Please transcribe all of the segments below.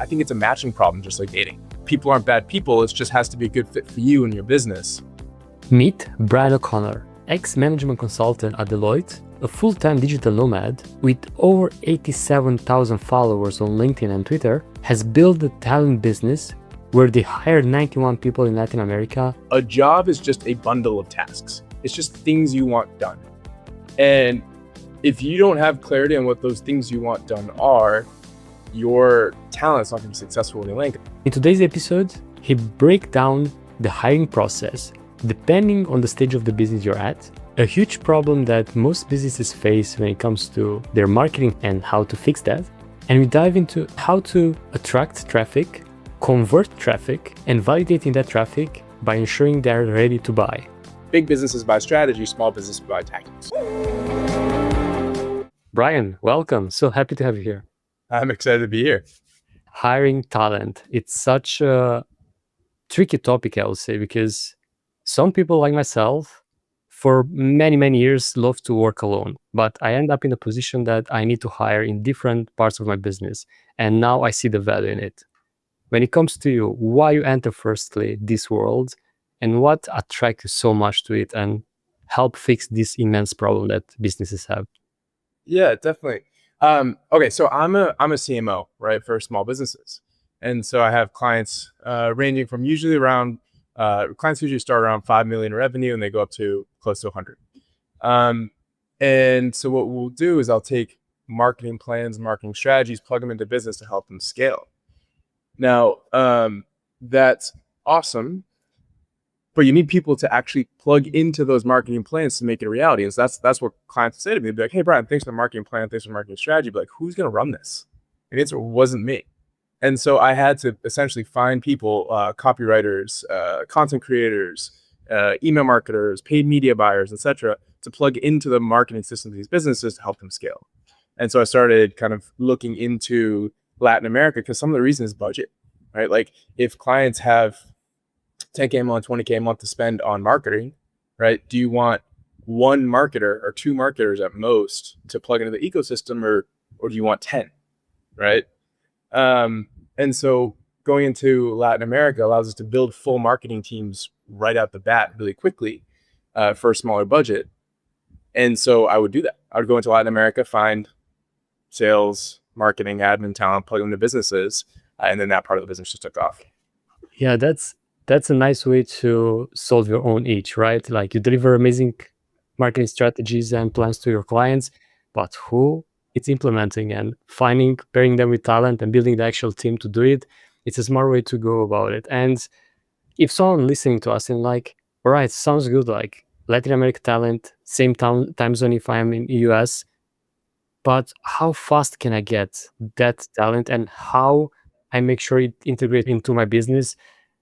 I think it's a matching problem, just like dating. People aren't bad people. It just has to be a good fit for you and your business. Meet Brian O'Connor, ex-management consultant at Deloitte, a full-time digital nomad with over 87,000 followers on LinkedIn and Twitter, has built a talent business where they hired 91 people in Latin America. A job is just a bundle of tasks. It's just things you want done. And if you don't have clarity on what those things you want done are, your talent's not going to be successful in the link. In today's episode, he breaks down the hiring process depending on the stage of the business you're at, a huge problem that most businesses face when it comes to their marketing and how to fix that. And we dive into how to attract traffic, convert traffic, and validating that traffic by ensuring they're ready to buy. Big businesses buy strategy, small businesses buy tactics. Brian, welcome. So happy to have you here. I'm excited to be here. Hiring talent. It's such a tricky topic, I would say, because some people like myself, for many, many years, love to work alone. But I end up in a position that I need to hire in different parts of my business. And now I see the value in it. When it comes to you, why you enter firstly this world and what attracts you so much to it and help fix this immense problem that businesses have? Yeah, definitely. Okay, so I'm a CMO, right, for small businesses. And so I have clients ranging from usually around, clients usually start around 5 million revenue and they go up to close to 100. And so what we'll do is I'll take marketing plans, marketing strategies, plug them into business to help them scale. Now, that's awesome, but you need people to actually plug into those marketing plans to make it a reality. And so that's what clients say to me. They'd be like, hey, Brian, thanks for the marketing plan, thanks for the marketing strategy, but like, who's going to run this? And the answer wasn't me. And so I had to essentially find people, copywriters, content creators, email marketers, paid media buyers, etc., to plug into the marketing systems of these businesses to help them scale. And so I started kind of looking into Latin America because some of the reason is budget, right? Like if clients have 10K a month, 20K a month to spend on marketing, right? Do you want one marketer or two marketers at most to plug into the ecosystem, or do you want 10, right? And so going into Latin America allows us to build full marketing teams right out the bat really quickly for a smaller budget. And so I would do that. I would go into Latin America, find sales, marketing, admin talent, plug them into businesses, and then that part of the business just took off. Yeah, that's a nice way to solve your own itch, right? Like you deliver amazing marketing strategies and plans to your clients, but who it's implementing and pairing them with talent and building the actual team to do it, it's a smart way to go about it. And if someone listening to us and like, all right, sounds good, like Latin American talent, same time zone if I'm in the US, but how fast can I get that talent and how I make sure it integrates into my business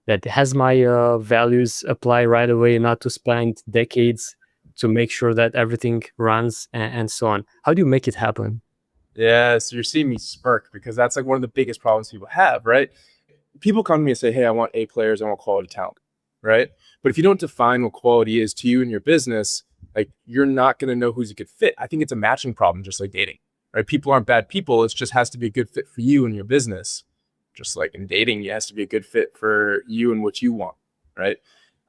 that has my values apply right away, not to spend decades to make sure that everything runs and so on. How do you make it happen? Yeah, so you're seeing me smirk because that's like one of the biggest problems people have, right? People come to me and say, hey, I want A players, I want quality talent, right? But if you don't define what quality is to you and your business, like you're not going to know who's a good fit. I think it's a matching problem, just like dating, right? People aren't bad people. It just has to be a good fit for you and your business. Just like in dating, it has to be a good fit for you and what you want, right?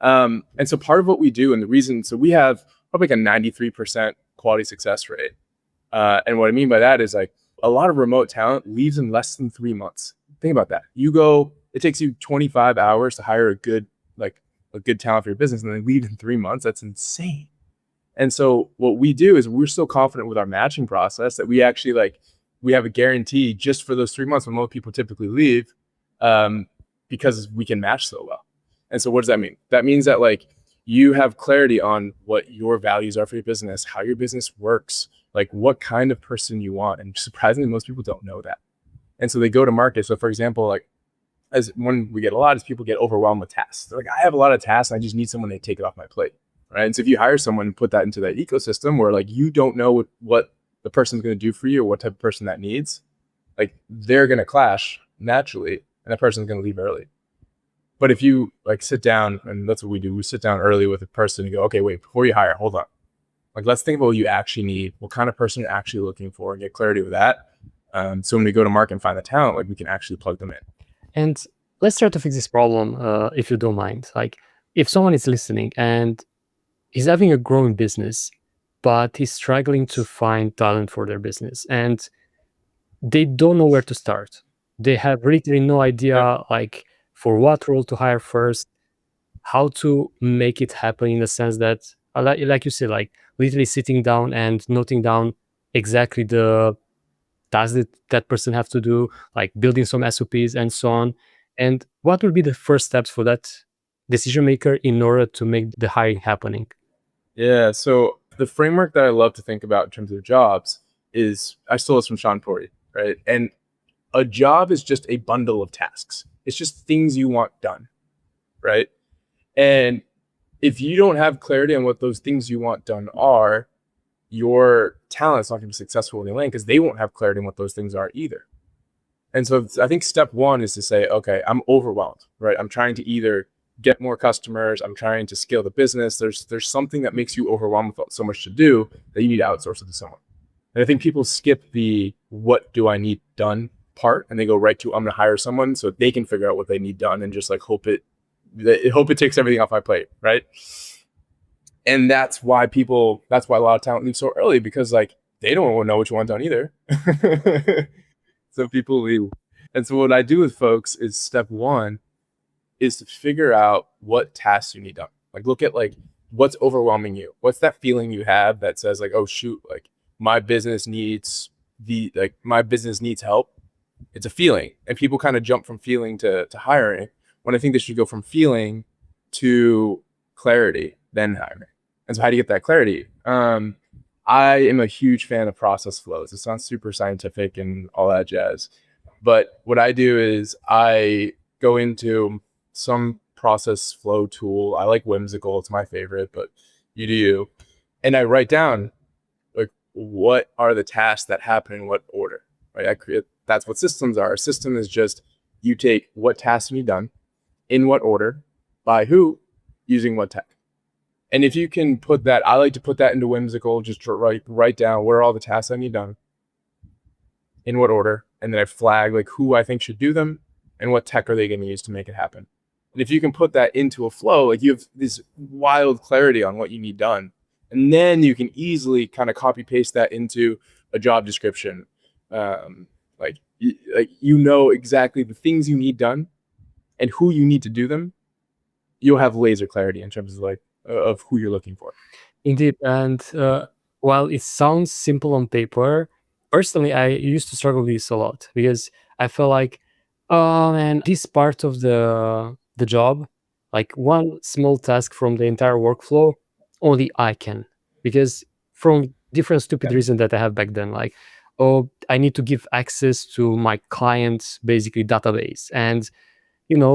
And so part of what we do and the reason, so we have probably like a 93% quality success rate. And what I mean by that is like a lot of remote talent leaves in less than 3 months. Think about that. It takes you 25 hours to hire a good talent for your business and then leave in 3 months. That's insane. And so what we do is we're so confident with our matching process that we actually we have a guarantee just for those 3 months when most people typically leave, because we can match so well. And so what does that mean? That means that like you have clarity on what your values are for your business, how your business works, like what kind of person you want. And surprisingly, most people don't know that. And so they go to market. So for example, like as one we get a lot is people get overwhelmed with tasks. They're like, I have a lot of tasks. I just need someone to take it off my plate. Right. And so if you hire someone and put that into that ecosystem where like you don't know what the person's going to do for you or what type of person that needs, like they're going to clash naturally and that person's going to leave early. But if you like sit down, and that's what we do, we sit down early with a person and go, okay, wait, before you hire, hold on. Like, let's think about what you actually need, what kind of person you're actually looking for and get clarity with that. So when we go to market and find the talent, like we can actually plug them in. And let's try to fix this problem, if you don't mind. Like, if someone is listening and he's having a growing business, but he's struggling to find talent for their business, and they don't know where to start. They have literally no idea, like, for what role to hire first, how to make it happen, in the sense that, like you said, like literally sitting down and noting down exactly the tasks that that person have to do, like building some SOPs and so on. And what would be the first steps for that decision maker in order to make the hiring happening? Yeah. So the framework that I love to think about in terms of jobs is I stole this from Sean Porey, right? And a job is just a bundle of tasks. It's just things you want done, right? And if you don't have clarity on what those things you want done are, your talent's not going to be successful in the lane because they won't have clarity on what those things are either. And so I think step one is to say, okay, I'm overwhelmed, right? I'm trying to either get more customers, I'm trying to scale the business. There's something that makes you overwhelmed with so much to do that you need to outsource it to someone. And I think people skip the what do I need done part and they go right to I'm going to hire someone so they can figure out what they need done and just like hope it takes everything off my plate, right? And that's why a lot of talent leaves so early because like they don't know what you want done either. So people leave. And so what I do with folks is step one is to figure out what tasks you need done. Like look at like what's overwhelming you. What's that feeling you have that says like, oh shoot, like my business needs help. It's a feeling. And people kind of jump from feeling to hiring when I think they should go from feeling to clarity, then hiring. And so how do you get that clarity? I am a huge fan of process flows. It sounds super scientific and all that jazz. But what I do is I go into some process flow tool. I like Whimsical. It's my favorite, but you do you. And I write down like what are the tasks that happen in what order, right? That's what systems are. A system is just you take what tasks you need done, in what order, by who, using what tech. And if you can put that, I like to put that into Whimsical, just to write down where are all the tasks I need done, in what order, and then I flag like who I think should do them and what tech are they going to use to make it happen. And if you can put that into a flow, like you have this wild clarity on what you need done, and then you can easily kind of copy paste that into a job description. Like you know exactly the things you need done and who you need to do them. You'll have laser clarity in terms of like of who you're looking for. Indeed. And while it sounds simple on paper, personally, I used to struggle with this a lot because I felt like, oh man, this part of the job, like one small task from the entire workflow, only I can. Because from different stupid reasons that I have back then, like, oh, I need to give access to my client's basically database. And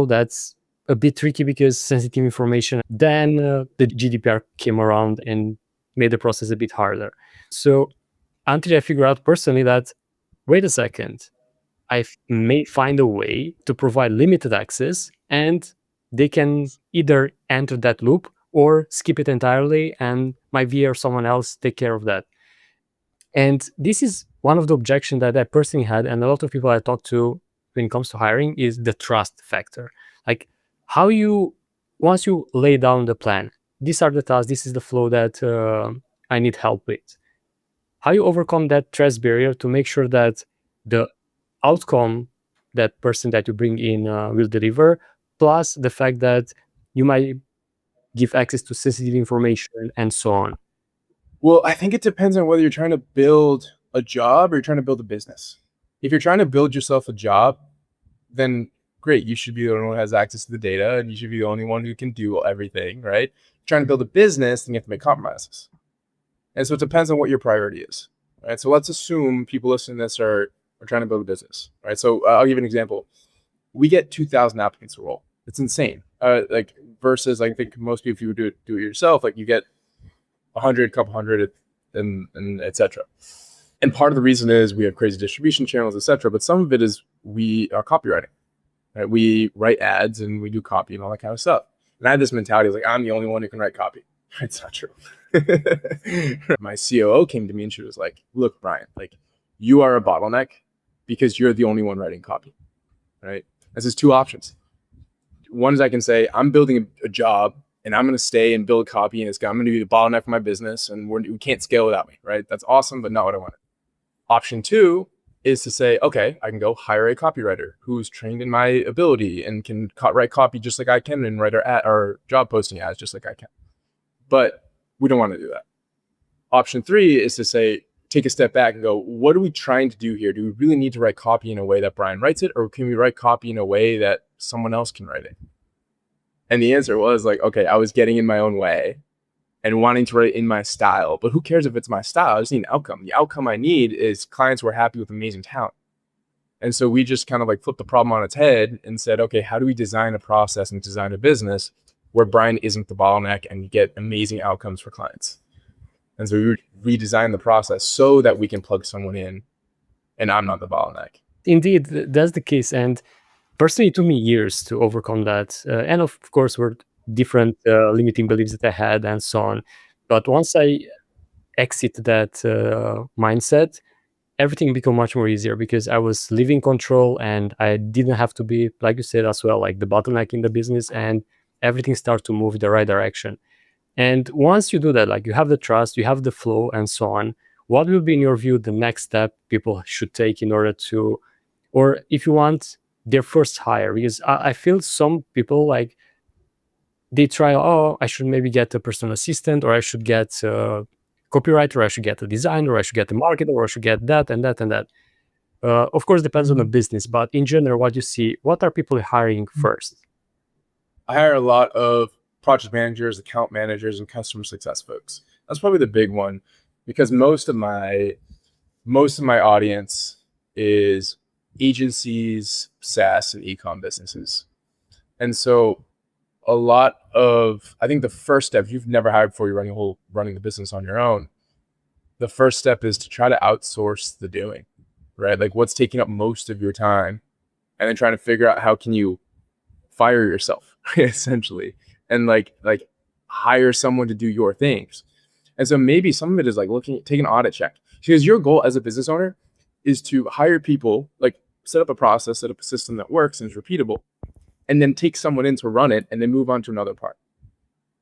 that's a bit tricky because sensitive information. Then the GDPR came around and made the process a bit harder. So until I figure out personally that, wait a second, I may find a way to provide limited access and they can either enter that loop or skip it entirely and my VA or someone else take care of that. And this is one of the objections that I personally had, and a lot of people I talk to when it comes to hiring is the trust factor. Like how once you lay down the plan, these are the tasks, this is the flow that I need help with. How you overcome that trust barrier to make sure that the outcome that person that you bring in will deliver, plus the fact that you might give access to sensitive information and so on. Well, I think it depends on whether you're trying to build a job or you're trying to build a business. If you're trying to build yourself a job, then great, you should be the only one who has access to the data and you should be the only one who can do everything, right? If you're trying to build a business, then you have to make compromises. And so it depends on what your priority is, right? So let's assume people listening to this are trying to build a business, right? So I'll give you an example. We get 2,000 applicants a role. It's insane. Like versus I think most people, if you would do it yourself, like you get 100, couple hundred, and etc. And part of the reason is we have crazy distribution channels, etc. But some of it is we are copywriting. Right? We write ads and we do copy and all that kind of stuff. And I had this mentality like I'm the only one who can write copy. It's not true. My COO came to me and she was like, "Look, Brian, like you are a bottleneck because you're the only one writing copy, right? This is two options. One is I can say I'm building a job and I'm going to stay and build copy, and I'm going to be the bottleneck for my business, and we can't scale without me, right? That's awesome, but not what I wanted. Option two is to say, okay, I can go hire a copywriter who's trained in my ability and can write copy just like I can and write our job posting ads just like I can. But we don't want to do that. Option three is to say, take a step back and go, what are we trying to do here? Do we really need to write copy in a way that Brian writes it, or can we write copy in a way that someone else can write it? And the answer was like, okay, I was getting in my own way and wanting to write in my style. But who cares if it's my style? I just need an outcome. The outcome I need is clients who are happy with amazing talent. And so we just kind of like flipped the problem on its head and said, okay, how do we design a process and design a business where Brian isn't the bottleneck and you get amazing outcomes for clients? And so we redesigned the process so that we can plug someone in and I'm not the bottleneck. Indeed, that's the case. And personally, it took me years to overcome that. And of course, were different limiting beliefs that I had and so on. But once I exit that mindset, everything became much more easier because I was living control and I didn't have to be, like you said as well, like the bottleneck in the business, and everything started to move in the right direction. And once you do that, like you have the trust, you have the flow and so on, what will be in your view the next step people should take in order to, or if you want, their first hire? Because I feel some people like they try, oh, I should maybe get a personal assistant, or I should get a copywriter, or I should get a designer, or I should get a marketer, or I should get that and that and that. Of course, depends on the business, but in general, what you see, what are people hiring first? I hire a lot of project managers, account managers, and customer success folks. That's probably the big one because most of my audience is agencies, SaaS, and e-com businesses. And so a lot of, I think the first step, if you've never hired before, you're running the business on your own, the first step is to try to outsource the doing, right? Like what's taking up most of your time, and then trying to figure out how can you fire yourself essentially, and like hire someone to do your things. And so maybe some of it is like take an audit check, because your goal as a business owner is to hire people, like set up a process, set up a system that works and is repeatable, and then take someone in to run it and then move on to another part.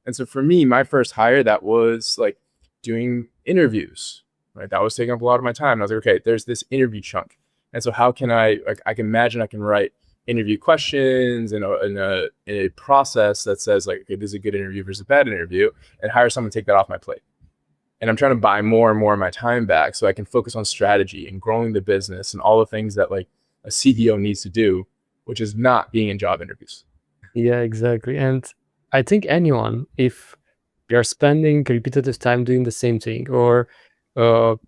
And so for me, my first hire, that was like doing interviews, right? That was taking up a lot of my time. And I was like, okay, there's this interview chunk. And so how can I can imagine I can write interview questions in a process that says like, okay, this is a good interview versus a bad interview, and hire someone to take that off my plate. And I'm trying to buy more and more of my time back so I can focus on strategy and growing the business and all the things that like a CDO needs to do, which is not being in job interviews. Yeah, exactly. And I think anyone, if you're spending repetitive time doing the same thing, or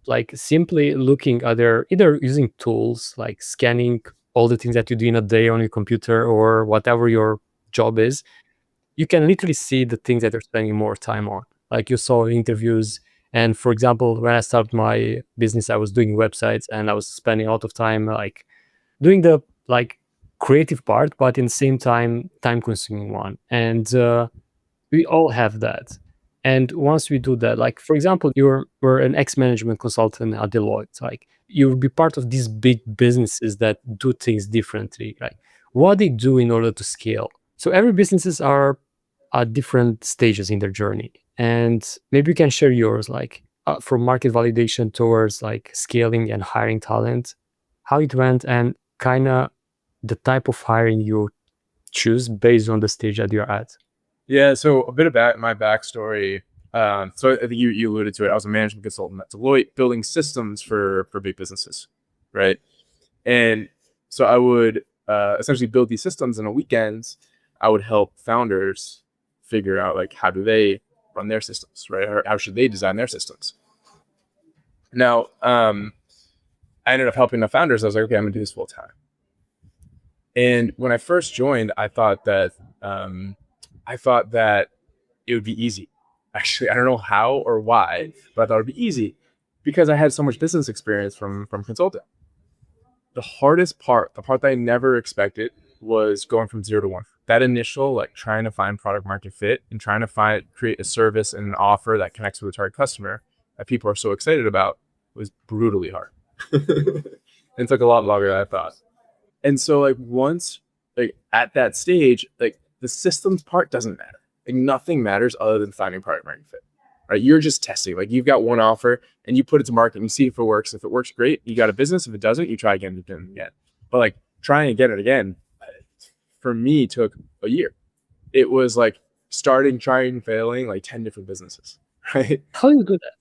like simply looking at either using tools like scanning all the things that you do in a day on your computer or whatever your job is, you can literally see the things that you're spending more time on. Like you saw interviews. And for example, when I started my business, I was doing websites and I was spending a lot of time like doing the like creative part, but in the same time consuming one. And we all have that. And once we do that, like for example, you're an ex-management consultant at Deloitte, like you'll be part of these big businesses that do things differently, like what they do in order to scale. So every businesses are at different stages in their journey, and maybe you can share yours, like from market validation towards like scaling and hiring talent, how it went, and kind of the type of hiring you choose based on the stage that you're at. Yeah, so a bit about my backstory. So I think you alluded to it. I was a management consultant at Deloitte, building systems for big businesses, right? And so I would essentially build these systems, and on weekends, I would help founders figure out like how do they run their systems, right? Or how should they design their systems? Now, I ended up helping the founders. I was like, okay, I'm gonna do this full time. And when I first joined, I thought that it would be easy. Actually, I don't know how or why, but I thought it'd be easy because I had so much business experience from consulting. The hardest part, the part that I never expected, was going from 0 to 1. That initial like trying to find product market fit and trying to create a service and an offer that connects with a target customer that people are so excited about was brutally hard. And it took a lot longer than I thought. And so like once like at that stage, like the systems part doesn't matter. Like nothing matters other than finding product market fit. Right? You're just testing. Like you've got one offer and you put it to market and you see if it works. If it works, great. You got a business. If it doesn't, you try again and again. But like trying again and again for me took a year. It was like starting, trying, failing, like 10 different businesses. Right. How do you do that?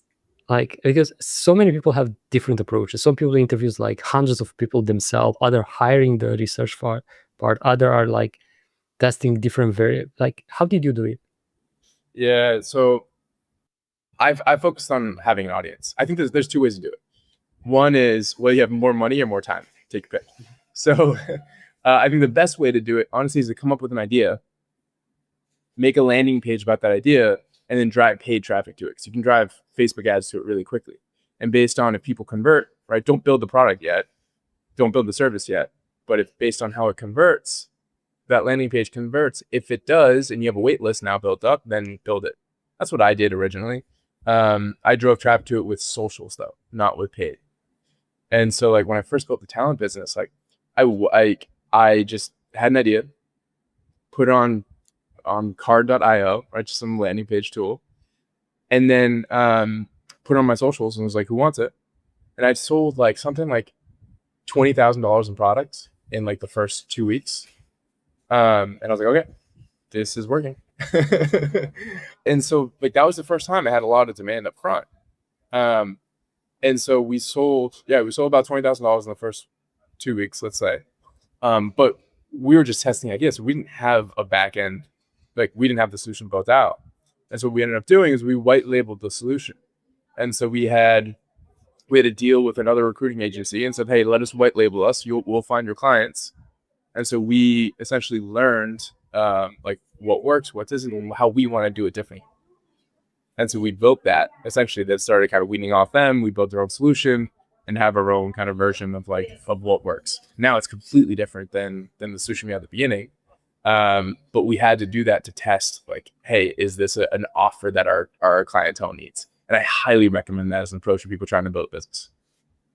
Like, because so many people have different approaches. Some people interviews like hundreds of people themselves, other hiring the research part, other are like testing different like, how did you do it? Yeah. So I focused on having an audience. I think there's two ways to do it. One is, well, you have more money or more time. Take your pick. So I think the best way to do it, honestly, is to come up with an idea, make a landing page about that idea, and then drive paid traffic to it. So you can drive Facebook ads to it really quickly. And based on if people convert, right, don't build the product yet, don't build the service yet. But if based on how it converts, that landing page converts. If it does, and you have a wait list now built up, then build it. That's what I did originally. I drove traffic to it with socials though, not with paid. And so like when I first built the talent business, like I just had an idea, put it on card.io, right, just some landing page tool, and then put it on my socials and was like, who wants it? And I sold like something like $20,000 in products in like the first 2 weeks. And I was like, okay, this is working. And so like that was the first time I had a lot of demand up front. And so we sold about $20,000 in the first 2 weeks, let's say. But we were just testing ideas. So we didn't have a back end, like we didn't have the solution built out. And so what we ended up doing is we white labeled the solution. And so we had a deal with another recruiting agency and said, hey, let us white label us. We'll find your clients. And so we essentially learned like what works, what doesn't, and how we want to do it differently. And so we built that essentially that started kind of weaning off them. We built our own solution and have our own kind of version of what works. Now it's completely different than the solution we had at the beginning. But we had to do that to test like, hey, is this an offer that our clientele needs? And I highly recommend that as an approach for people trying to build a business.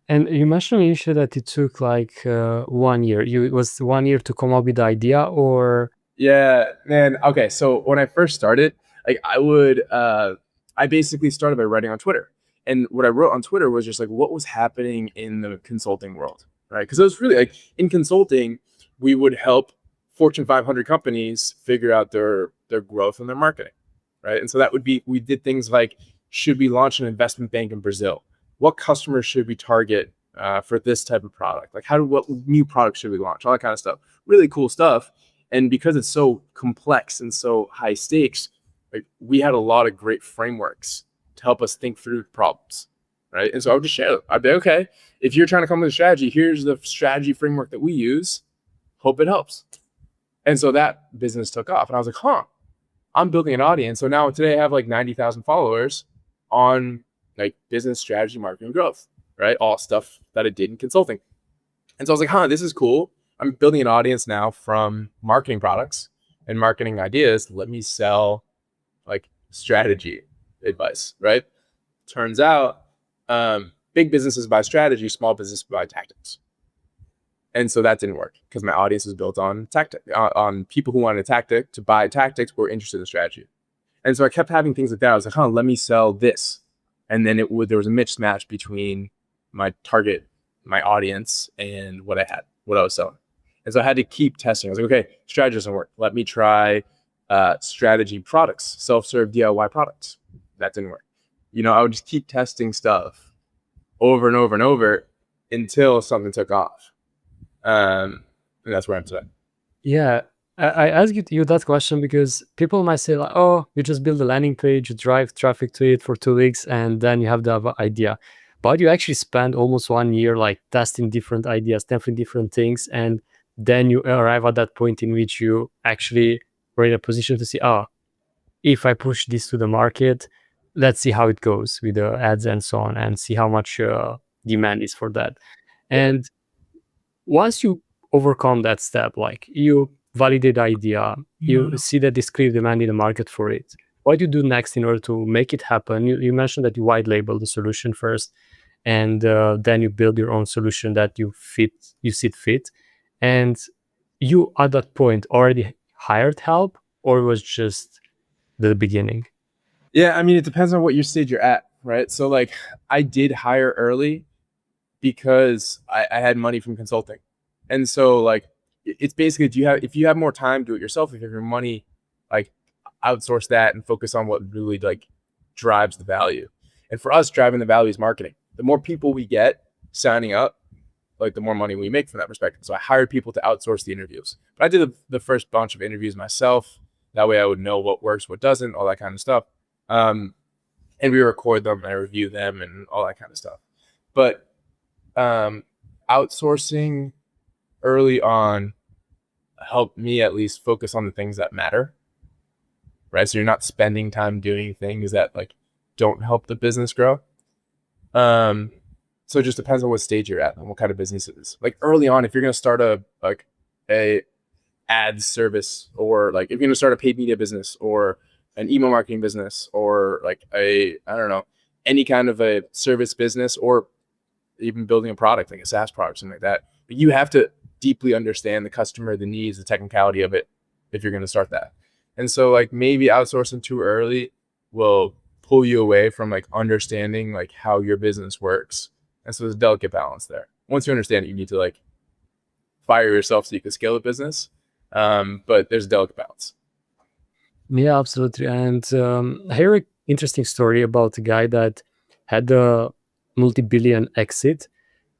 And you mentioned initially that it took like 1 year. It was 1 year to come up with the idea, or Yeah, man. Okay, so when I first started, like I basically started by writing on Twitter. And what I wrote on Twitter was just like what was happening in the consulting world, right? Because it was really like in consulting, we would help Fortune 500 companies figure out their growth and their marketing, right? And so that would be, we did things like, should we launch an investment bank in Brazil? What customers should we target for this type of product? Like what new products should we launch? All that kind of stuff. Really cool stuff. And because it's so complex and so high stakes, like we had a lot of great frameworks to help us think through problems, right? And so I would just share them. I'd be okay, if you're trying to come up with a strategy, here's the strategy framework that we use. Hope it helps. And so that business took off. And I was like, I'm building an audience. So now today I have like 90,000 followers on like business strategy, marketing, growth, right? All stuff that I did in consulting. And so I was like, this is cool. I'm building an audience now from marketing products and marketing ideas. Let me sell like strategy advice, right? Turns out big businesses buy strategy, small businesses buy tactics. And so that didn't work because my audience was built on on people who wanted a tactic to buy tactics were interested in strategy. And so I kept having things like that. I was like, let me sell this. And then there was a mismatch between my target, my audience, and what I was selling. And so I had to keep testing. I was like, okay, strategy doesn't work. Let me try strategy products, self-serve DIY products. That didn't work. I would just keep testing stuff over and over and over until something took off. And that's where I'm today. Yeah, I asked you that question because people might say like, oh, you just build a landing page, you drive traffic to it for 2 weeks, and then you have the idea. But you actually spend almost 1 year like testing different ideas, testing different things, and then you arrive at that point in which you actually were in a position to see, if I push this to the market, let's see how it goes with the ads and so on, and see how much demand is for that. And once you overcome that step, like you validate the idea, you see that there's clear demand in the market for it. What do you do next in order to make it happen? You mentioned that you white label the solution first, and then you build your own solution that you see fit. And you at that point already hired help, or it was just the beginning? Yeah, I mean, it depends on what your stage you're at, right? So like, I did hire early because I had money from consulting, and so like, it's basically, do you have if you have more time, do it yourself. If you have your money, like, outsource that and focus on what really like drives the value. And for us, driving the value is marketing. The more people we get signing up, like the more money we make from that perspective. So I hired people to outsource the interviews, but I did the first bunch of interviews myself. That way I would know what works, what doesn't, all that kind of stuff. Um, and we record them and I review them and all that kind of stuff. But um, outsourcing early on helped me at least focus on the things that matter, right? So you're not spending time doing things that like don't help the business grow. Um, so it just depends on what stage you're at and what kind of business it is. Like early on, if you're gonna start a ad service, or like if you're gonna start a paid media business or an email marketing business, or like a, I don't know, any kind of a service business, or even building a product like a SaaS product, something like that. But you have to deeply understand the customer, the needs, the technicality of it if you're going to start that. And so like maybe outsourcing too early will pull you away from like understanding like how your business works. And so there's a delicate balance there. Once you understand it, you need to like fire yourself so you can scale a business. But there's a delicate balance. Yeah, absolutely. And I hear an interesting story about a guy that had a multi-billion exit,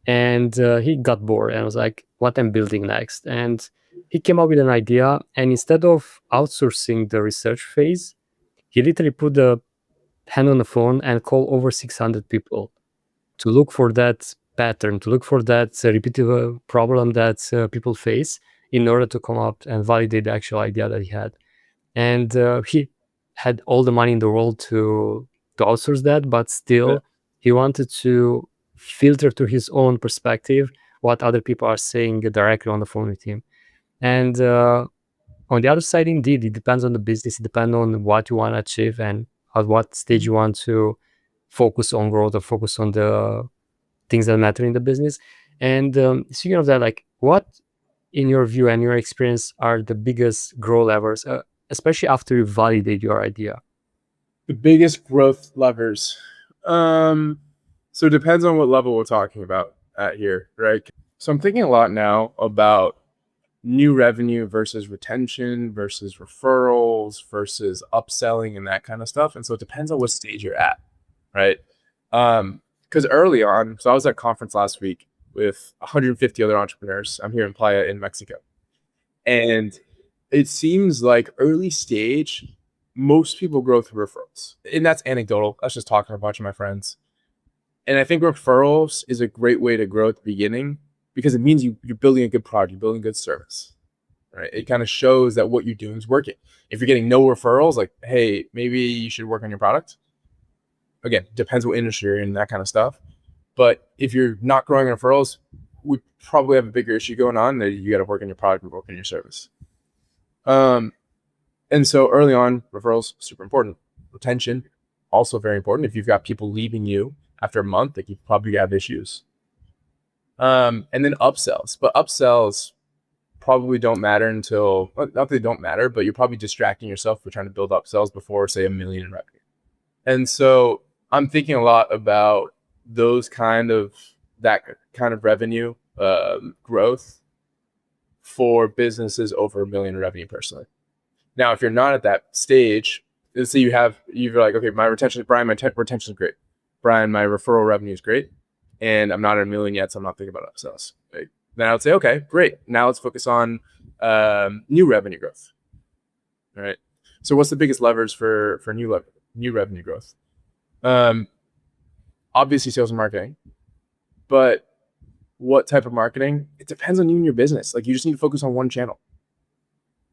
and he got bored and was like, what I'm building next? And he came up with an idea, and instead of outsourcing the research phase, he literally put the hand on the phone and called over 600 people to look for that pattern, to look for that repeatable problem that people face, in order to come up and validate the actual idea that he had. And he had all the money in the world to outsource that, but Yeah. still he wanted to filter to his own perspective what other people are saying directly on the phone with him. And on the other side, indeed, it depends on the business, it depends on what you want to achieve and at what stage you want to focus on growth or focus on the things that matter in the business. And speaking of that, like, what in your view and your experience are the biggest growth levers, especially after you validate your idea? The biggest growth levers. So it depends on what level we're talking about at here, right? So I'm thinking a lot now about new revenue versus retention versus referrals versus upselling and that kind of stuff. And so it depends on what stage you're at, right? Because early on, so I was at a conference last week with 150 other entrepreneurs. I'm here in Playa in Mexico. And it seems like early stage, most people grow through referrals. And that's anecdotal. That's just talking to a bunch of my friends. And I think referrals is a great way to grow at the beginning because it means you're building a good product, you're building a good service, right? It kind of shows that what you're doing is working. If you're getting no referrals, like, hey, maybe you should work on your product. Again, depends what industry you're in, that kind of stuff. But if you're not growing referrals, we probably have a bigger issue going on that you got to work on your product and work on your service. Um, and so early on, referrals super important. Retention also very important. If you've got people leaving you after a month, like you probably have issues. And then upsells, but upsells probably don't matter until, not that they don't matter, but you're probably distracting yourself for trying to build upsells before say 1 million in revenue. And so I'm thinking a lot about those kind of that kind of revenue growth for businesses over 1 million in revenue personally. Now, if you're not at that stage, let's say you're like, okay, my retention is great. Brian, my referral revenue is great. And I'm not at 1 million yet, so I'm not thinking about upsells. Right? Then I would say, okay, great. Now let's focus on new revenue growth. All right. So what's the biggest levers for new revenue growth? Obviously sales and marketing, but what type of marketing? It depends on you and your business. Like you just need to focus on one channel.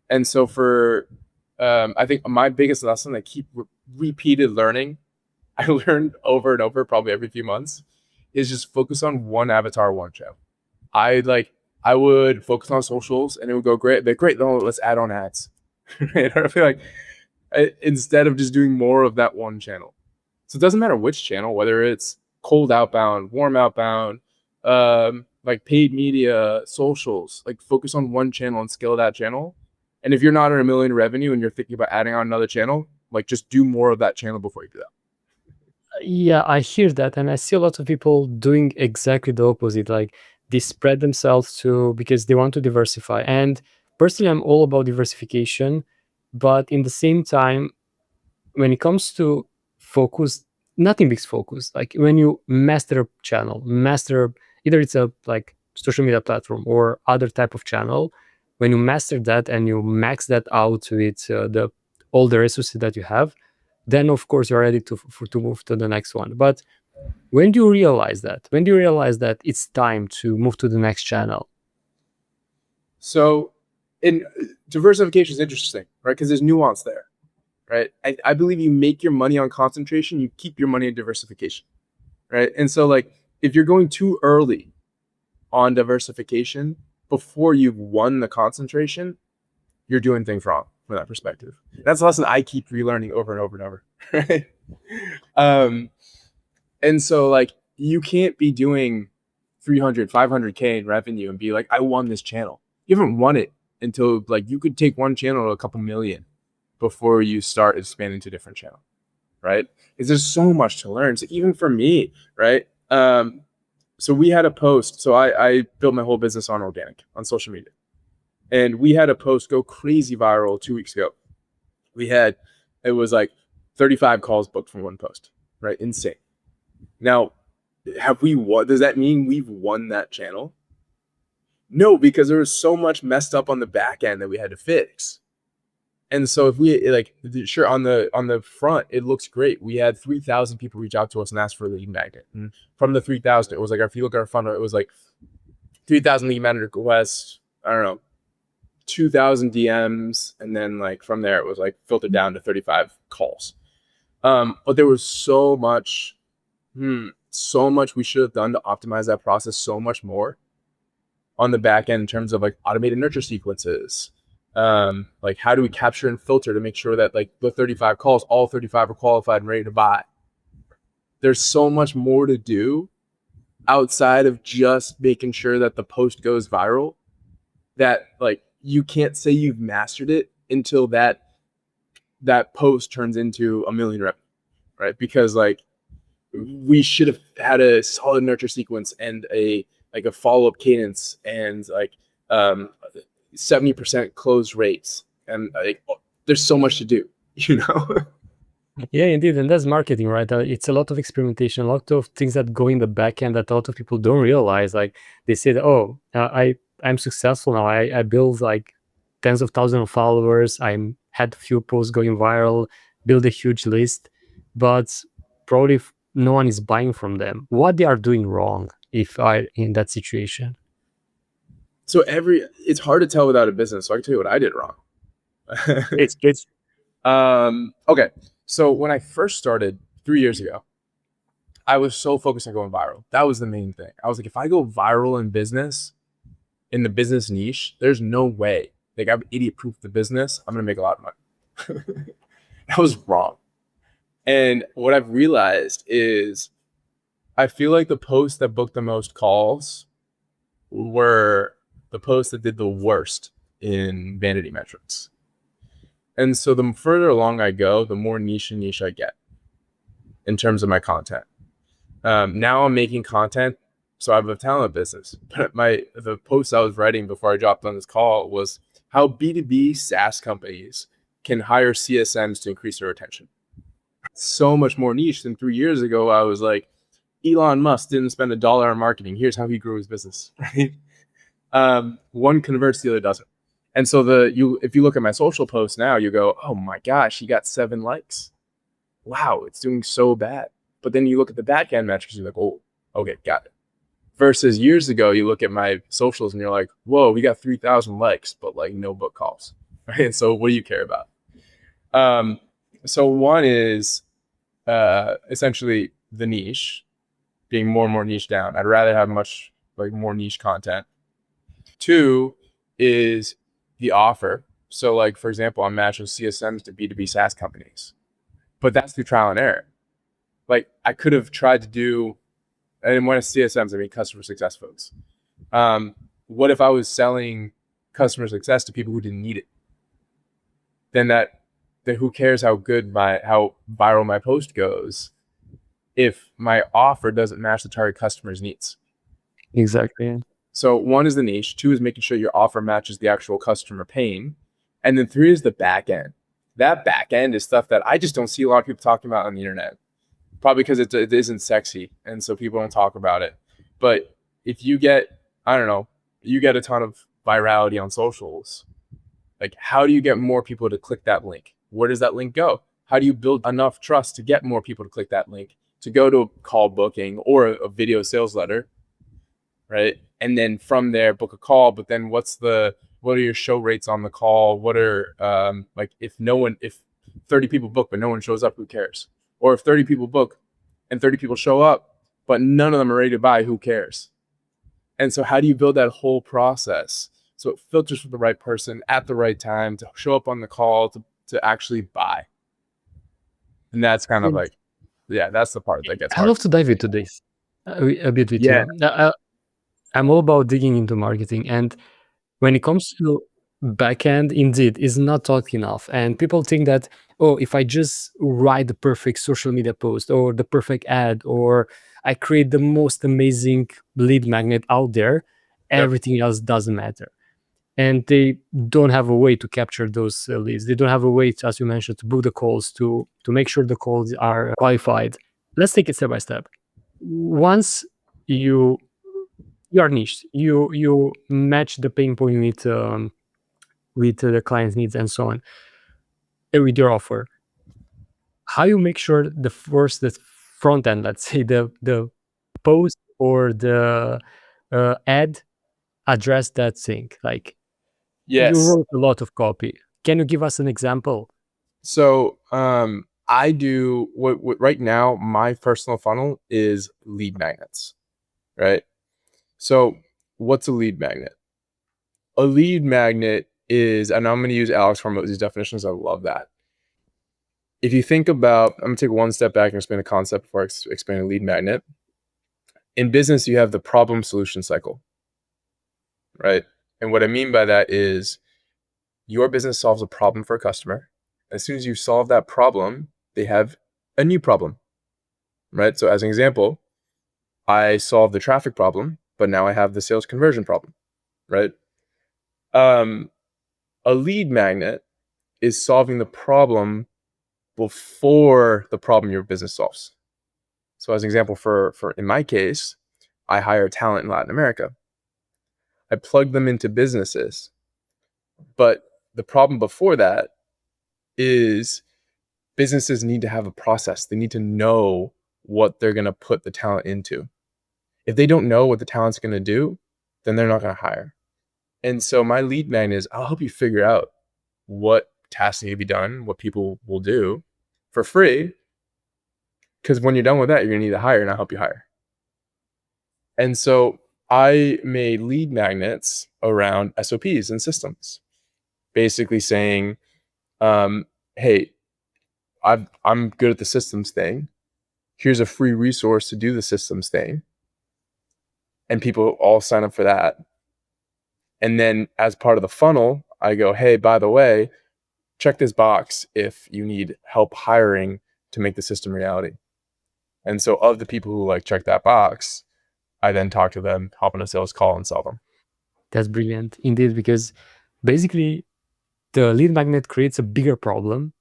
And so for I think my biggest lesson, I keep repeated learning, I learned over and over, probably every few months, is just focus on one avatar, one channel. I would focus on socials, and it would go great. But great, no, let's add on ads. Right? I feel like instead of just doing more of that one channel. So it doesn't matter which channel, whether it's cold outbound, warm outbound, like paid media, socials. Like focus on one channel and scale that channel. And if you're not at a million revenue and you're thinking about adding on another channel, like just do more of that channel before you do that. Yeah, I hear that, and I see a lot of people doing exactly the opposite. Like they spread themselves to because they want to diversify. And personally, I'm all about diversification, but in the same time, when it comes to focus, nothing beats focus. Like when you master a channel, master either it's a like social media platform or other type of channel, when you master that and you max that out with the all the resources that you have, then of course you're ready to move to the next one. But when do you realize that? When do you realize that it's time to move to the next channel? So in diversification is interesting, right? Because there's nuance there, right? I believe you make your money on concentration, you keep your money in diversification, right? And so like if you're going too early on diversification before you've won the concentration, you're doing things wrong from that perspective. That's a lesson I keep relearning over and over and over, right? Um, and so like you can't be doing 300, 500K in revenue and be like, I won this channel. You haven't won it until like you could take one channel to a couple million before you start expanding to a different channel, right? Because there's so much to learn. So even for me, right? So we had a post. So I built my whole business on organic, on social media. And we had a post go crazy viral 2 weeks ago. It was like 35 calls booked from one post, right? Insane. Now, have we won? Does that mean we've won that channel? No, because there was so much messed up on the back end that we had to fix. And so if we like, sure, on the front, it looks great. We had 3,000 people reach out to us and ask for a lead magnet. And from the 3,000, it was like, if you look at our funnel, it was like 3,000 lead magnet requests. I don't know, 2,000 DMs, and then like from there it was like filtered down to 35 calls. But there was so much we should have done to optimize that process so much more on the back end in terms of like automated nurture sequences. Like how do we capture and filter to make sure that like the 35 calls, all 35 are qualified and ready to buy. There's so much more to do outside of just making sure that the post goes viral, that like you can't say you've mastered it until that post turns into a million revenue, right? Because like we should have had a solid nurture sequence and a follow-up cadence and like 70% close rates, and like there's so much to do, you know. Yeah, indeed, and that's marketing, right? It's a lot of experimentation, a lot of things that go in the back end that a lot of people don't realize. Like they say, "Oh, I'm successful now. I build like tens of thousands of followers. I'm had few posts going viral, build a huge list, but probably no one is buying from them. What they are doing wrong if I in that situation? So it's hard to tell without a business. So I can tell you what I did wrong. It's Okay. So when I first started 3 years ago, I was so focused on going viral. That was the main thing. I was like, if I go viral in the business niche, there's no way. Like I've idiot proof the business. I'm gonna make a lot of money. That was wrong. And what I've realized is I feel like the posts that booked the most calls were the posts that did the worst in vanity metrics. And so the further along I go, the more niche I get in terms of my content. Now I'm making content, so I have a talent business. But the post I was writing before I dropped on this call was how B2B SaaS companies can hire CSMs to increase their retention. So much more niche than 3 years ago. I was like, Elon Musk didn't spend $1 on marketing. Here's how he grew his business. Right? One converts, the other doesn't. And so if you look at my social posts now, you go, oh my gosh, he got 7 likes. Wow, it's doing so bad. But then you look at the back end metrics, you're like, oh, okay, got it. Versus years ago, you look at my socials and you're like, whoa, we got 3,000 likes, but like no book calls. Right? And so what do you care about? So one is essentially the niche, being more and more niche down. I'd rather have much like more niche content. 2 is the offer. So like, for example, I'm matching CSMs to B2B SaaS companies, but that's through trial and error. Like I could have tried to do and when it's CSMs, I mean customer success folks. What if I was selling customer success to people who didn't need it? Then who cares how viral my post goes if my offer doesn't match the target customer's needs? Exactly. So 1 is the niche, 2 is making sure your offer matches the actual customer pain, and then 3 is the back end. That back end is stuff that I just don't see a lot of people talking about on the internet, probably because it isn't sexy, and so people don't talk about it. But if you get, I don't know, you get a ton of virality on socials, like how do you get more people to click that link? Where does that link go? How do you build enough trust to get more people to click that link, to go to a call booking or a video sales letter, right? And then from there book a call. But then what are your show rates on the call? What are like if 30 people book but no one shows up, who cares? Or if 30 people book and 30 people show up but none of them are ready to buy, who cares? And so how do you build that whole process so it filters for the right person at the right time to show up on the call to actually buy? And that's kind of And like, yeah, that's the part that gets I hard. love to dive into this a bit with Yeah. you. I'm all about digging into marketing, and when it comes to backend, indeed, is not taught enough. And people think that, oh, if I just write the perfect social media post or the perfect ad, or I create the most amazing lead magnet out there, Yep. everything else doesn't matter. And they don't have a way to capture those leads. They don't have a way, to, as you mentioned, to book the calls, to make sure the calls are qualified. Let's take it step by step. Once you are niched, you match the pain point with the client's needs and so on, with your offer. How you make sure the front end, let's say the post or the ad address that thing. Like you Yes. wrote a lot of copy. Can you give us an example? So I do what right now, my personal funnel is lead magnets, right? So what's a lead magnet? A lead magnet is, and I'm going to use Alex Hormozzi's definitions. I love that. If you think about, I'm going to take one step back and explain the concept before I explain a lead magnet. In business, you have the problem solution cycle, right? And what I mean by that is your business solves a problem for a customer. As soon as you solve that problem, they have a new problem, right? So as an example, I solved the traffic problem, but now I have the sales conversion problem, right? A lead magnet is solving the problem before the problem your business solves. So as an example, for in my case, I hire talent in Latin America. I plug them into businesses, but the problem before that is businesses need to have a process. They need to know what they're going to put the talent into. If they don't know what the talent's going to do, then they're not going to hire. And so my lead magnet is I'll help you figure out what tasks need to be done, what people will do for free. Because when you're done with that, you're going to need to hire, and I'll help you hire. And so I made lead magnets around SOPs and systems, basically saying, hey, I'm good at the systems thing. Here's a free resource to do the systems thing. And people all sign up for that. And then as part of the funnel, I go, hey, by the way, check this box if you need help hiring to make the system reality. And so of the people who like check that box, I then talk to them, hop on a sales call and sell them. That's brilliant indeed, because basically the lead magnet creates a bigger problem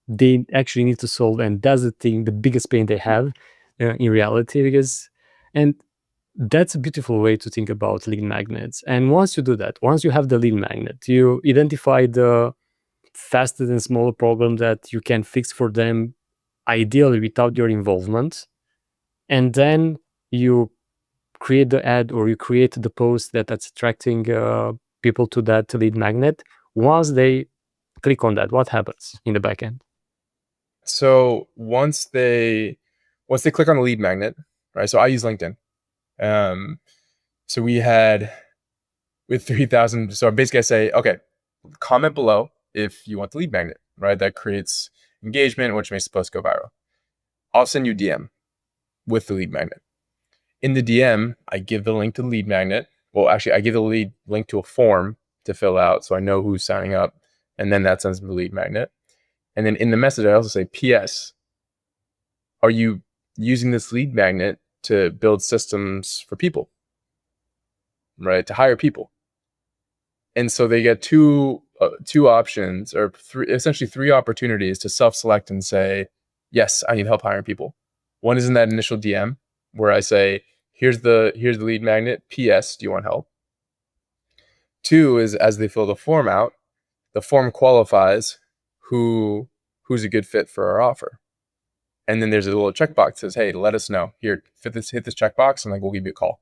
they actually need to solve, and that's the biggest pain they have in reality. And that's a beautiful way to think about lead magnets. And once you do that, once you have the lead magnet, you identify the fastest and smaller problem that you can fix for them, ideally without your involvement, and then you create the ad or you create the post that's attracting people to that lead magnet. Once they click on that, what happens in the backend? So once they click on the lead magnet, right? So I use LinkedIn. So with 3,000. So basically I say, okay, comment below if you want the lead magnet, right? That creates engagement, which makes the post go viral. I'll send you DM with the lead magnet. In the DM, I give the link to the lead magnet. Well, actually, I give the lead link to a form to fill out so I know who's signing up. And then that sends them the lead magnet. And then in the message, I also say, P.S. Are you using this lead magnet to build systems for people, right? To hire people. And so they get two options, or essentially three opportunities to self-select and say, yes, I need help hiring people. One is in that initial DM where I say, here's the lead magnet. P.S. Do you want help? Two is as they fill the form out, the form qualifies who's a good fit for our offer. And then there's a little checkbox that says, hey, let us know. Here, hit this checkbox, and like we'll give you a call.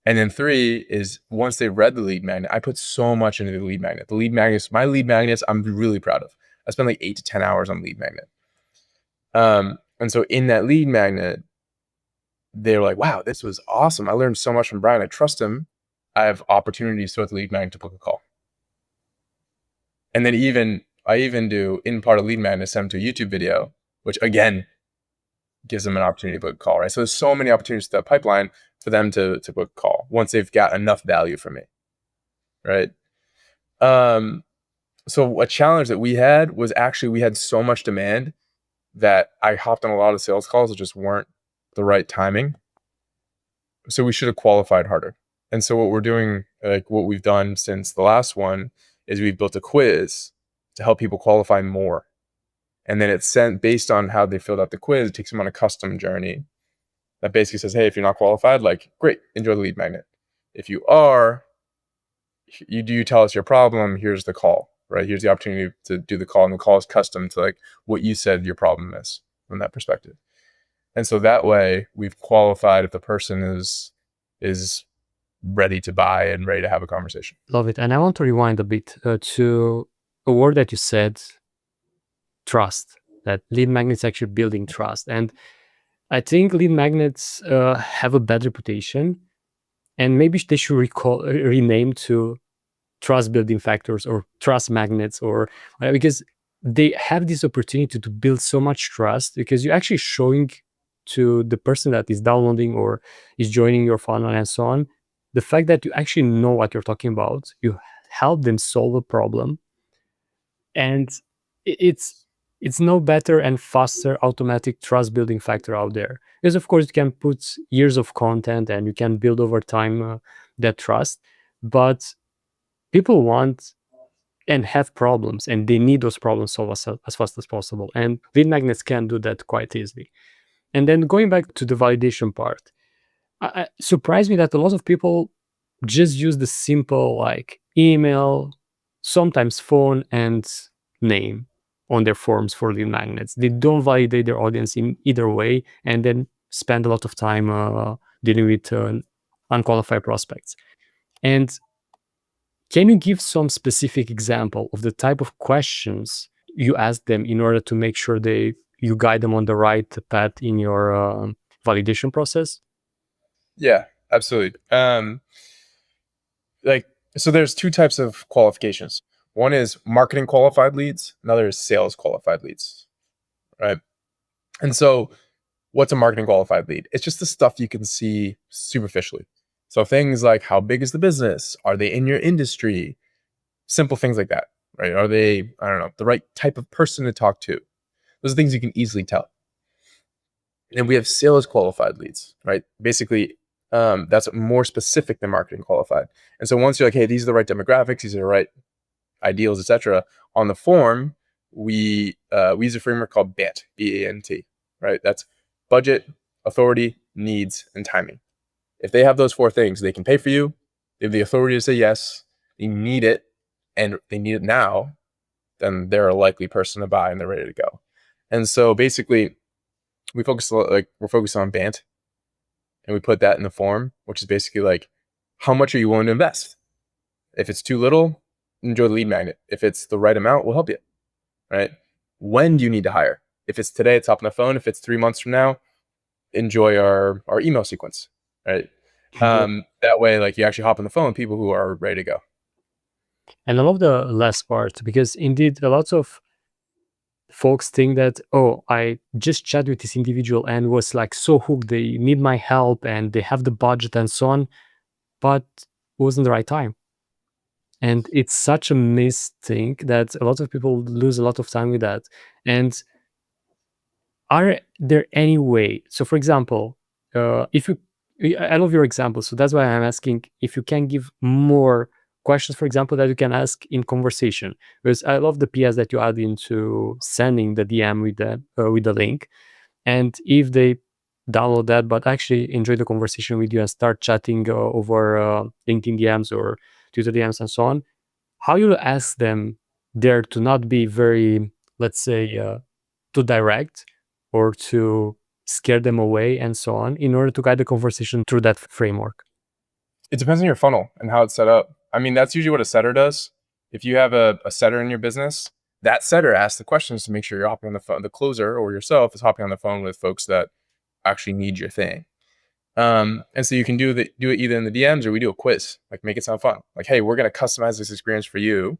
And then three is once they've read the lead magnet, I put so much into the lead magnet. The lead magnets, my lead magnets, I'm really proud of. I spend like 8 to 10 hours on lead magnet. And so in that lead magnet, they're like, wow, this was awesome. I learned so much from Brian. I trust him. I have opportunities throughout the lead magnet to book a call. And then I even do in part of lead magnet, send them to a YouTube video, which again gives them an opportunity to book a call, right? So there's so many opportunities to that pipeline for them to book a call once they've got enough value from me, right? So a challenge that we had was actually we had so much demand that I hopped on a lot of sales calls that just weren't the right timing. So we should have qualified harder. And so what we're doing, like what we've done since the last one, is we've built a quiz to help people qualify more. And then it's sent based on how they filled out the quiz. It takes them on a custom journey that basically says, hey, if you're not qualified, like, great, enjoy the lead magnet. If you are, you tell us your problem, here's the call, right? Here's the opportunity to do the call, and the call is custom to like what you said your problem is from that perspective. And so that way we've qualified if the person is ready to buy and ready to have a conversation. Love it. And I want to rewind a bit to a word that you said, trust, that lead magnets actually building trust. And I think lead magnets have a bad reputation, and maybe they should rename to trust building factors or trust magnets, or because they have this opportunity to build so much trust because you're actually showing to the person that is downloading or is joining your funnel and so on, the fact that you actually know what you're talking about, you help them solve a problem, and it's no better and faster automatic trust building factor out there. Because of course you can put years of content and you can build over time that trust, but people want and have problems, and they need those problems solved as fast as possible, and lead magnets can do that quite easily. And then going back to the validation part, I surprised me that a lot of people just use the simple like email, sometimes phone and name on their forms for lead magnets. They don't validate their audience in either way, and then spend a lot of time dealing with unqualified prospects. And can you give some specific example of the type of questions you ask them in order to make sure you guide them on the right path in your validation process? Yeah, absolutely. So there's two types of qualifications. One is marketing qualified leads, another is sales qualified leads, right? And so what's a marketing qualified lead? It's just the stuff you can see superficially. So things like how big is the business? Are they in your industry? Simple things like that, right? Are they, I don't know, the right type of person to talk to? Those are things you can easily tell. And we have sales qualified leads, right? Basically, that's more specific than marketing qualified. And so once you're like, hey, these are the right demographics, these are the right ideals, etc. On the form, we use a framework called BANT, BANT, right? That's budget, authority, needs, and timing. If they have those four things, they can pay for you. They have the authority to say yes. They need it, and they need it now. Then they're a likely person to buy, and they're ready to go. And so basically, we're focused on BANT, and we put that in the form, which is basically like, how much are you willing to invest? If it's too little, enjoy the lead magnet. If it's the right amount, we'll help you, right? When do you need to hire? If it's today, it's hop on the phone. If it's 3 months from now, enjoy our email sequence, right? That way, like you actually hop on the phone with people who are ready to go. And I love the last part because indeed a lot of folks think that, oh, I just chat with this individual and was like so hooked, they need my help and they have the budget and so on, but it wasn't the right time. And it's such a missed thing that a lot of people lose a lot of time with that. And are there any way, so for example, if you, I love your example, so that's why I'm asking if you can give more questions, for example, that you can ask in conversation, because I love the PS that you add into sending the DM with the link. And if they download that but actually enjoy the conversation with you and start chatting over LinkedIn DMs or Twitter DMs and so on, how you ask them there to not be very, let's say, too direct or to scare them away and so on, in order to guide the conversation through that framework? It depends on your funnel and how it's set up. I mean, that's usually what a setter does. If you have a setter in your business, that setter asks the questions to make sure you're hopping on the phone. The closer or yourself is hopping on the phone with folks that actually need your thing. And so you can do it either in the DMs or we do a quiz, like make it sound fun. Like, hey, we're going to customize this experience for you.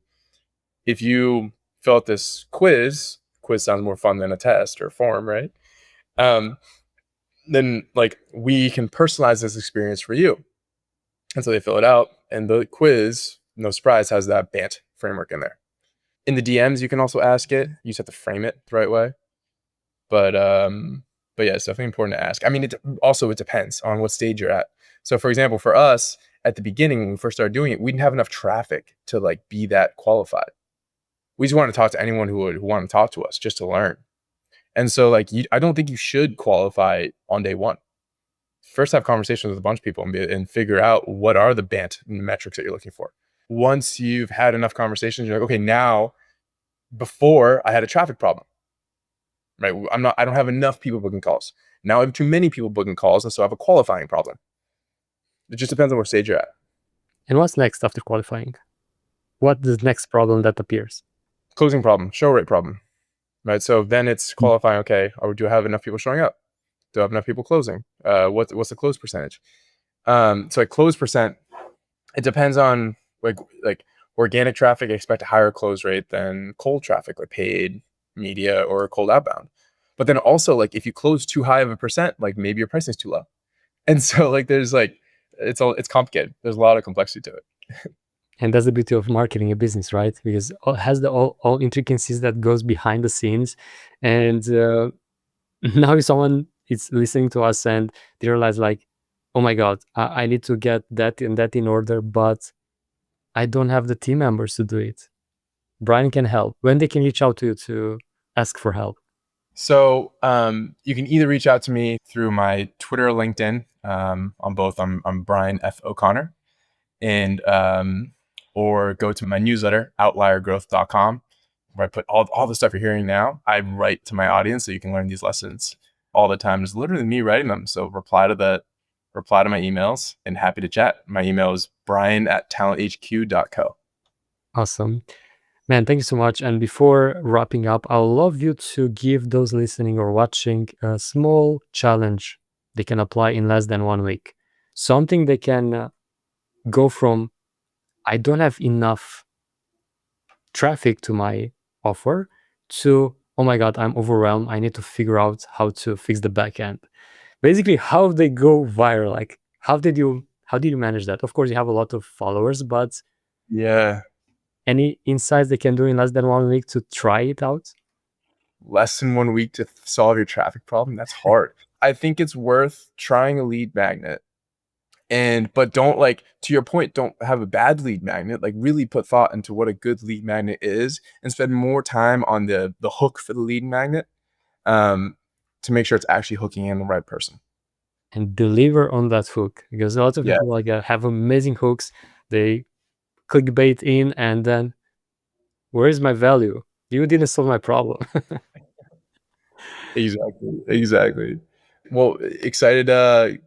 If you fill out this quiz sounds more fun than a test or a form, right? Then like we can personalize this experience for you. And so they fill it out, and the quiz, no surprise, has that BANT framework in there. In the DMs, you can also ask it. You just have to frame it the right way. But yeah, it's definitely important to ask. I mean, it depends on what stage you're at. So for example, for us at the beginning, when we first started doing it, we didn't have enough traffic to like be that qualified. We just wanted to talk to anyone who would want to talk to us just to learn. And so like, I don't think you should qualify on day one. First, have conversations with a bunch of people and figure out what are the BANT metrics that you're looking for. Once you've had enough conversations, you're like, okay, now, before I had a traffic problem, right? I don't have enough people booking calls. Now I have too many people booking calls, and so I have a qualifying problem. It just depends on what stage you're at. And what's next after qualifying? What's the next problem that appears? Closing problem, show rate problem, right? So then it's qualifying, okay, or do I have enough people showing up? Do I have enough people closing? What's the close percentage? So like close percent, it depends on like organic traffic. I expect a higher close rate than cold traffic, like paid media or cold outbound. But then also like if you close too high of a percent, like maybe your pricing is too low. And so like there's like it's complicated. There's a lot of complexity to it. And that's the beauty of marketing a business, right? Because it has all intricacies that goes behind the scenes. And now if someone is listening to us and they realize like, oh my God, I need to get that and that in order, but I don't have the team members to do it. Brian can help. When they can reach out to you to ask for help? So you can either reach out to me through my Twitter or LinkedIn. On both, I'm Brian F. O'Connor, and or go to my newsletter, outliergrowth.com, where I put all the stuff you're hearing now. I write to my audience so you can learn these lessons all the time. It's literally me writing them. So reply to my emails, and happy to chat. My email is brian@talenthq.co. Awesome. Man, thank you so much. And before wrapping up, I'd love you to give those listening or watching a small challenge they can apply in less than 1 week. Something they can go from, I don't have enough traffic to my offer, to, oh my God, I'm overwhelmed. I need to figure out how to fix the backend. Basically, how they go viral. Like, how did you manage that? Of course, you have a lot of followers, but Yeah. any insights they can do in less than 1 week to try it out? Less than 1 week to solve your traffic problem? That's hard. I think it's worth trying a lead magnet. But don't, like, to your point, don't have a bad lead magnet. Like, really put thought into what a good lead magnet is and spend more time on the hook for the lead magnet, to make sure it's actually hooking in the right person. And deliver on that hook, because a lot of Yeah, people like have amazing hooks. They clickbait in, and then where is my value? You didn't solve my problem. exactly. Well, excited.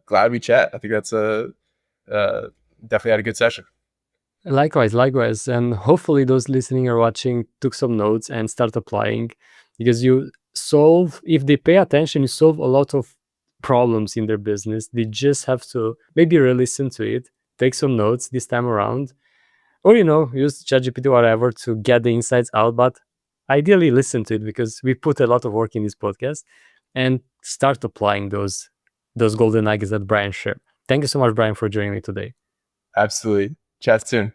Glad we chat. I think that's definitely had a good session. Likewise, and hopefully those listening or watching took some notes and start applying, because you solve, if they pay attention, you solve a lot of problems in their business. They just have to maybe re-listen to it, take some notes this time around, or use ChatGPT or whatever to get the insights out. But ideally listen to it, because we put a lot of work in this podcast, and start applying those golden nuggets that Brian shared. Thank you so much, Brian, for joining me today. Absolutely. Chat soon.